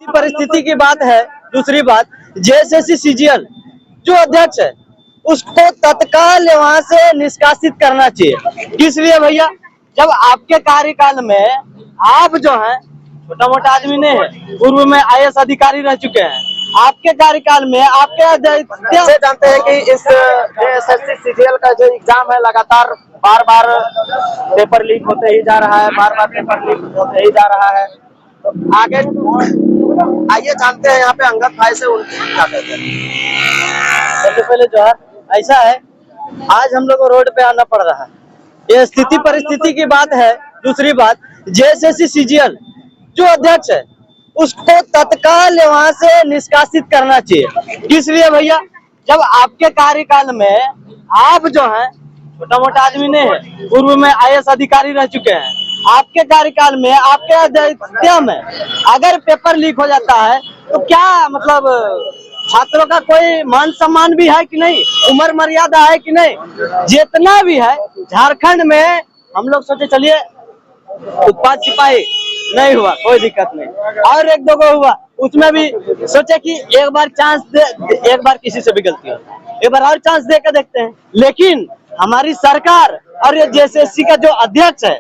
परिस्थिति की बात है। दूसरी बात, जेएसएससी सीजीएल जो अध्यक्ष है उसको तत्काल वहां से निष्कासित करना चाहिए। इसलिए भैया, जब आपके कार्यकाल में आप जो है छोटा मोटा आदमी नहीं है, पूर्व में आईएएस अधिकारी रह चुके हैं, आपके कार्यकाल में आपके कैसे जानते हैं कि इस जेएसएससी सीजीएल का जो एग्जाम है लगातार बार बार पेपर लीक होते ही जा रहा है, बार बार पेपर लीक होते ही जा रहा है। तो आगे आइए जानते हैं यहाँ पे अंगद भाई से उनकी क्या कहते हैं। सबसे पहले जो है ऐसा है, आज हम लोग को रोड पे आना पड़ रहा है, ये स्थिति परिस्थिति की बात है। दूसरी बात, जेएसएससी सीजीएल जो अध्यक्ष है उसको तत्काल वहां से निष्कासित करना चाहिए। इसलिए भैया, जब आपके कार्यकाल में आप जो है छोटा मोटा आदमी नहीं है, पूर्व में आईएएस अधिकारी रह चुके हैं, आपके कार्यकाल में आपके अध्यक्षता में अगर पेपर लीक हो जाता है तो क्या मतलब छात्रों का कोई मान सम्मान भी है कि नहीं, उम्र मर्यादा है कि नहीं, जितना भी है। झारखंड में हम लोग सोचे चलिए उत्पाद सिपाही नहीं हुआ, कोई दिक्कत नहीं, और एक दो को हुआ, उसमें भी सोचे कि एक बार चांस दे, एक बार किसी से भी गलती हो, एक बार और चांस दे के देखते हैं। लेकिन हमारी सरकार और ये जेएसएससी का जो अध्यक्ष है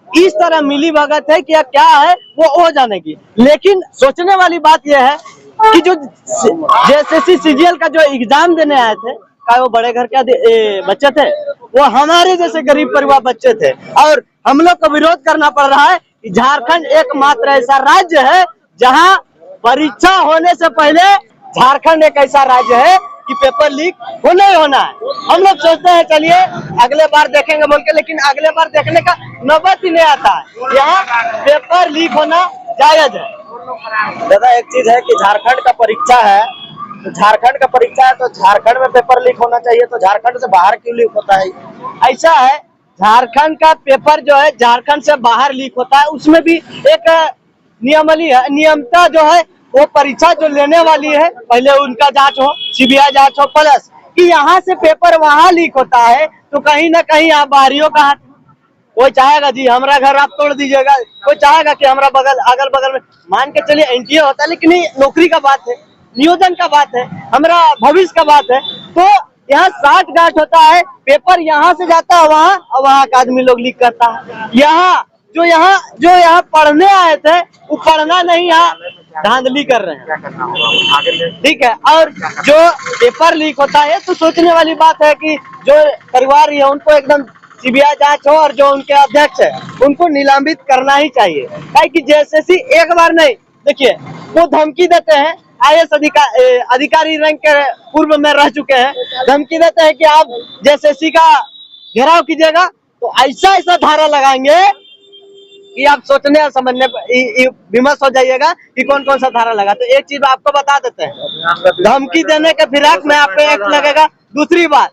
इस तरह मिली भगत है कि क्या है वो हो जाने की। लेकिन सोचने वाली बात यह है कि जो जेएसएससी सीजीएल का जो एग्जाम देने आए थे, वो बड़े घर के बच्चे थे, वो हमारे जैसे गरीब परिवार बच्चे थे, और हम लोग को विरोध करना पड़ रहा है कि झारखंड एकमात्र ऐसा राज्य है जहां परीक्षा होने से पहले झारखंड एक ऐसा राज्य है कि पेपर लीक होना ही होना है। हम लोग सोचते हैं चलिए अगले बार देखेंगे बोल के, लेकिन अगले बार देखने का नौबत ही नहीं आता है। यहाँ पेपर लीक होना जायज है। दादा, एक चीज है कि झारखंड का परीक्षा है, तो झारखंड का परीक्षा है तो झारखंड में पेपर लीक होना चाहिए, तो झारखंड से बाहर क्यों लीक होता है? ऐसा है, झारखंड का पेपर जो है झारखंड से बाहर लीक होता है, उसमें भी एक नियमावली है, नियमता जो है वो परीक्षा जो लेने वाली है पहले उनका जांच हो, सीबीआई जांच हो, प्लस कि यहाँ से पेपर वहां लीक होता है तो कहीं ना कहीं यहाँ बाहरियों का हाथ। कोई चाहेगा जी हमारा घर आप तोड़ दीजिएगा, कोई चाहेगा कि हमारा अगल बगल में, मान के चलिए एनटीए होता है, लेकिन नौकरी का बात है, नियोजन का बात है, हमारा भविष्य का बात है। तो यहाँ 60 गांठ होता है, पेपर यहाँ से जाता है वहाँ, और वहाँ का आदमी लोग लीक करता है। जो यहाँ पढ़ने आए थे वो पढ़ना नहीं, यहाँ धांधली कर रहे हैं, ठीक है। और जो पेपर लीक होता है तो सोचने वाली बात है कि जो परिवार है उनको एकदम सीबीआई जांच हो, और जो उनके अध्यक्ष है उनको निलंबित करना ही चाहिए। कि जेएसएससी एक बार नहीं, देखिए वो धमकी देते हैं, आईएएस अधिकारी रैंक के पूर्व में रह चुके हैं, धमकी देते हैं कि आप जेएसएससी का घेराव कीजिएगा तो ऐसा ऐसा धारा लगाएंगे कि आप सोचने और समझने विमर्श हो जाइएगा कि कौन कौन सा धारा लगा। तो एक चीज आपको बता देते हैं, धमकी देने के फिराक में आप पे एक्ट लगेगा। दूसरी बात,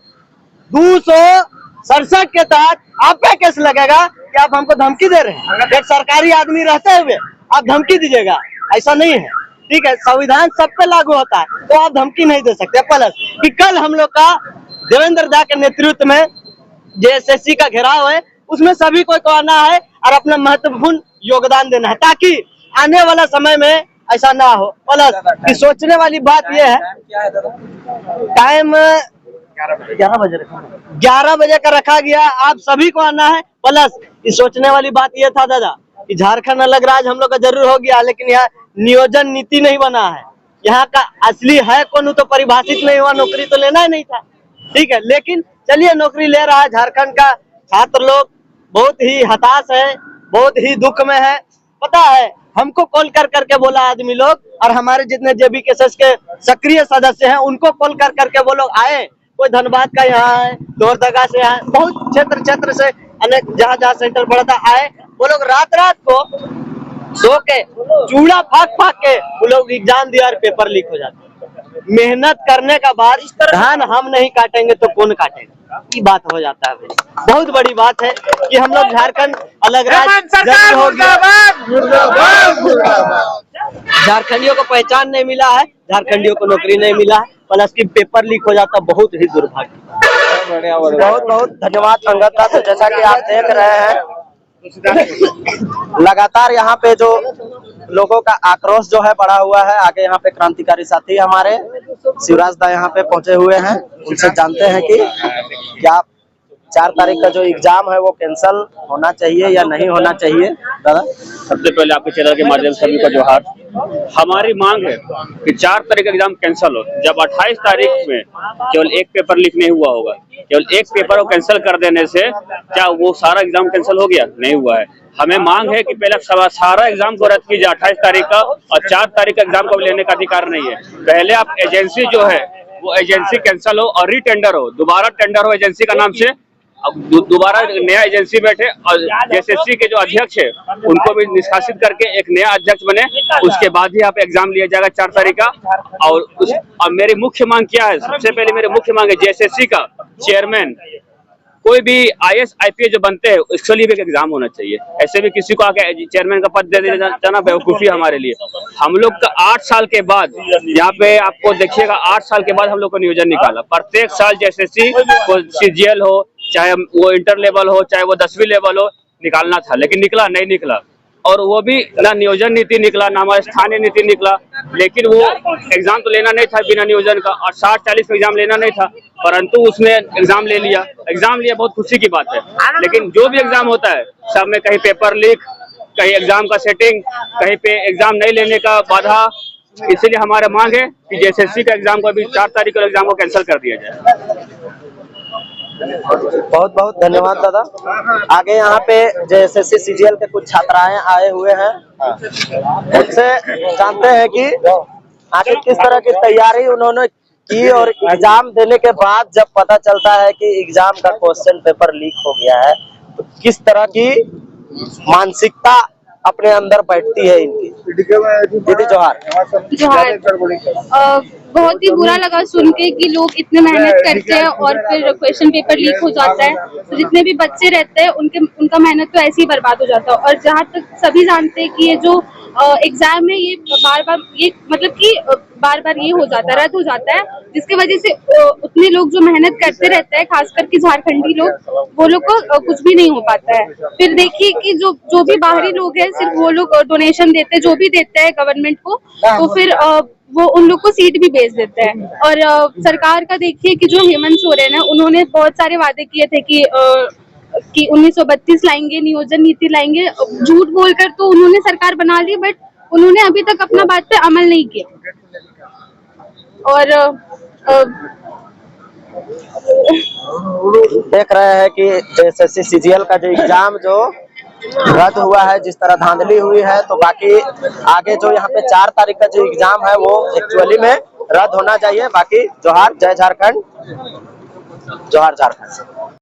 267 के तहत आप पे केस लगेगा कि आप हमको धमकी दे रहे हैं। एक सरकारी आदमी रहते हुए आप धमकी दीजिएगा, ऐसा नहीं है, ठीक है। संविधान सब पे लागू होता है तो आप धमकी नहीं दे सकते। प्लस कि कल हम लोग का देवेंद्र दा के नेतृत्व में जेएसएससी का घेराव है, उसमें सभी को आना है और अपना महत्वपूर्ण योगदान देना है ताकि आने वाला समय में ऐसा ना हो। प्लस कि सोचने वाली बात यह है, टाइम 11 बजे का रखा गया, आप सभी को आना है। प्लस कि सोचने वाली बात यह था दादा कि झारखंड अलग राज्य हम लोग का जरूर हो गया, लेकिन यहाँ नियोजन नीति नहीं बना है, यहाँ का असली है कौन तो परिभाषित नहीं हुआ, नौकरी तो लेना ही नहीं था, ठीक है। लेकिन चलिए नौकरी ले रहा है, झारखंड का छात्र लोग बहुत ही हताश है, बहुत ही दुख में है। पता है हमको कॉल कर करके बोला आदमी लोग, और हमारे जितने जेबीकेएसएस के सक्रिय सदस्य हैं उनको कॉल कर करके वो लोग आए, कोई धनबाद का यहाँ है, लोहरदगा से है, बहुत क्षेत्र से अनेक जहाँ सेंटर पड़ा था आए, वो लोग रात को सो के चूड़ा फाक के वो लोग एग्जाम दिया और पेपर लीक हो जाते। मेहनत करने का बाद धान हम नहीं काटेंगे तो कौन काटेगा, ये बात हो जाता है। बहुत बड़ी बात है कि हम लोग झारखंड अलग राज्य हो गया, झारखंडियों को पहचान नहीं मिला है, झारखंडियों को नौकरी नहीं मिला है, प्लस की पेपर लीक हो जाता, बहुत ही दुर्भाग्य। बहुत बहुत धन्यवाद अंगद दा। तो जैसा कि आप देख रहे हैं लगातार यहाँ पे जो लोगों का आक्रोश जो है बढ़ा हुआ है। आगे यहाँ पे क्रांतिकारी साथी हमारे शिवराज दा यहाँ पे पहुंचे हुए हैं, उनसे जानते हैं कि क्या 4 तारीख का जो एग्जाम है वो कैंसिल होना चाहिए या नहीं होना चाहिए। दादा, सबसे पहले आपके चैनल के माध्यम से सभी का जोहार। हमारी मांग है कि 4 तारीख का एग्जाम कैंसिल हो। जब 28 तारीख में केवल एक पेपर लीक नहीं हुआ होगा, केवल एक पेपर को कैंसिल कर देने से क्या वो सारा एग्जाम कैंसिल हो गया? नहीं हुआ है। हमें मांग है कि पहले सारा एग्जाम को रद्द कीजिए 28 तारीख का, और 4 तारीख का एग्जाम को लेने का अधिकार नहीं है। पहले आप एजेंसी जो है वो एजेंसी कैंसिल हो और रीटेंडर हो, दोबारा टेंडर हो एजेंसी का नाम से। अब दोबारा नया एजेंसी बैठे और जेएसएससी के जो अध्यक्ष है उनको भी निष्कासित करके एक नया अध्यक्ष बने, उसके बाद ही यहाँ पे एग्जाम लिया जाएगा 4 तारीख का। और मेरी मुख्य मांग क्या है? सबसे पहले मेरी मुख्य मांग है जेएसएससी का चेयरमैन, कोई भी आईएएस आईपीएस जो बनते हैं उसके लिए भी एक एग्जाम होना चाहिए। ऐसे भी किसी को आके चेयरमैन का पद दे देना जाना बेवकूफी हमारे लिए। हम लोग का 8 साल के बाद यहाँ पे आपको देखिएगा 8 साल के बाद हम लोग को नियोजन निकाला। प्रत्येक साल जेएसएससी को सीजीएल हो, चाहे वो इंटर लेवल हो, चाहे वो 10वीं लेवल हो, निकालना था, लेकिन निकला नहीं निकला। और वो भी ना नियोजन नीति निकला ना हमारा स्थानीय नीति निकला। लेकिन वो एग्जाम तो लेना नहीं था बिना नियोजन का, और 60-40 का एग्जाम लेना नहीं था, परंतु उसने एग्जाम ले लिया। एग्जाम लिया, बहुत खुशी की बात है। लेकिन जो भी एग्जाम होता है सब में कहीं पेपर लीक, कहीं एग्जाम का सेटिंग, कहीं पे एग्जाम नहीं लेने का बाधा। इसीलिए हमारा मांग है कि जेएसएससी का एग्जाम को अभी 4 तारीख को एग्जाम को कैंसिल कर दिया जाए। बहुत बहुत धन्यवाद दादा। आगे यहाँ पे जेएसएससी सीजीएल के कुछ छात्राएं आए हुए हैं, उनसे जानते हैं कि आखिर किस तरह की तैयारी उन्होंने की, और एग्जाम देने के बाद जब पता चलता है कि एग्जाम का क्वेश्चन पेपर लीक हो गया है तो किस तरह की मानसिकता अपने अंदर बैठती है इनकी। दीदी जोहार। बहुत ही बुरा लगा सुन के कि लोग इतने मेहनत करते हैं और फिर क्वेश्चन पेपर लीक हो जाता है, तो जितने भी बच्चे रहते हैं उनका मेहनत तो ऐसे ही बर्बाद हो जाता है। और जहाँ तक सभी जानते हैं कि ये जो एग्जाम है ये बार बार ये हो जाता है, रद्द हो जाता है, जिसकी वजह से उतने लोग जो मेहनत करते रहते हैं, खासकर कि झारखंडी लोग, वो लोग को कुछ भी नहीं हो पाता है। फिर देखिए कि जो भी बाहरी लोग हैं सिर्फ वो लोग डोनेशन देते हैं, जो भी देते हैं गवर्नमेंट को, तो फिर वो उन लोग को सीट भी बेच देते हैं। और सरकार का देखिए कि जो हेमंत सोरेन है, उन्होंने बहुत सारे वादे किए थे कि 1932 लाएंगे, नियोजन नीति लाएंगे। झूठ बोलकर तो उन्होंने सरकार बना ली, बट उन्होंने अभी तक अपना बात पे अमल नहीं किया। और देख रहे हैं कि जेएसएससी सीजीएल का जो एग्जाम जो रद्द हुआ है, जिस तरह धांधली हुई है, तो बाकी आगे जो यहाँ पे 4 तारीख का जो एग्जाम है वो एक्चुअली में रद्द होना चाहिए। बाकी जोहार, जय झारखंड, जोहार झारखंड।